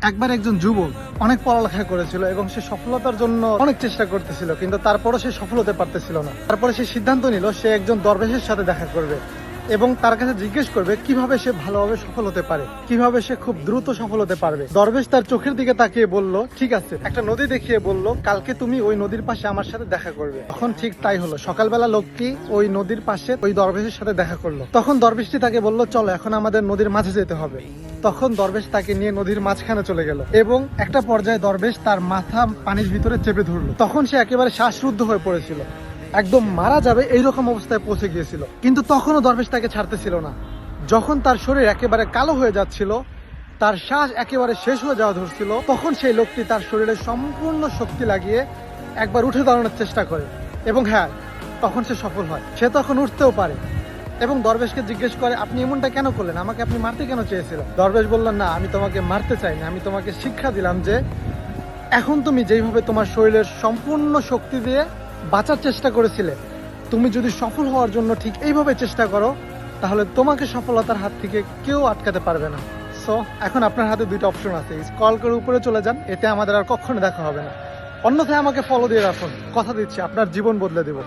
একবার একজন যুবক অনেক পড়ালেখা করেছিল এবং সে সফলতার জন্য অনেক চেষ্টা করতেছিল, কিন্তু তারপরও সে সফল হতে পারতেছিল না। তারপরে সে সিদ্ধান্ত নিল সে একজন দরবেশের সাথে দেখা করবে এবং তার কাছে জিজ্ঞেস করবে কিভাবে সে ভালোভাবে সফল হতে পারে, কিভাবে সে খুব দ্রুত সফল হতে পারবে। দরবেশ তার চোখের দিকে তাকিয়ে বলল, ঠিক আছে, একটা নদী দেখিয়ে বলল, কালকে তুমি ওই নদীর পাশে আমার সাথে দেখা করবে। তখন ঠিক তাই হলো। সকালবেলা লোকটি ওই নদীর পাশে ওই দরবেশের সাথে দেখা করলো। তখন দরবেশটি তাকে বলল, চলো এখন আমাদের নদীর মাঝে যেতে হবে। তখন দরবেশ তাকে নিয়ে নদীর মাঝখানে চলে গেল এবং একটা পর্যায়ে দরবেশ তার মাথা পানির ভিতরে চেপে ধরলো। তখন সে একেবারে শ্বাসরুদ্ধ হয়ে পড়েছিল, একদম মারা যাবে এইরকম অবস্থায় পৌঁছে গিয়েছিল। কিন্তু তখনও দরবেশ তাকে ছাড়তেছিল না। যখন তার শরীর একেবারে কালো হয়ে যাচ্ছিল, তার শ্বাস একেবারে শেষ হয়ে যাওয়া ধরছিল, তখন সেই লোকটি তার শরীরে সম্পূর্ণ শক্তি লাগিয়ে একবার উঠে দাঁড়ানোর চেষ্টা করে এবং হ্যাঁ, তখন সে সফল হয়। সে তখন উঠতেও পারে এবং দরবেশকে জিজ্ঞেস করে, আপনি এমনটা কেন করলেন, আমাকে আপনি মারতে কেন চেয়েছিলেন? দরবেশ বলল, না, আমি তোমাকে মারতে চাই না, আমি তোমাকে শিক্ষা দিলাম যে এখন তুমি যেইভাবে তোমার শরীরের সম্পূর্ণ শক্তি দিয়ে বাঁচার চেষ্টা করেছিলে, তুমি যদি সফল হওয়ার জন্য ঠিক এইভাবে চেষ্টা করো, তাহলে তোমাকে সফলতার হাত থেকে কেউ আটকাতে পারবে না। সো এখন আপনার হাতে দুইটা অপশন আছে, স্ক্রল করে উপরে চলে যান, এতে আমাদের আর কখনো দেখা হবে না, অন্যথায় আমাকে ফলো দিয়ে রাখুন, কথা দিচ্ছি আপনার জীবন বদলে দেব।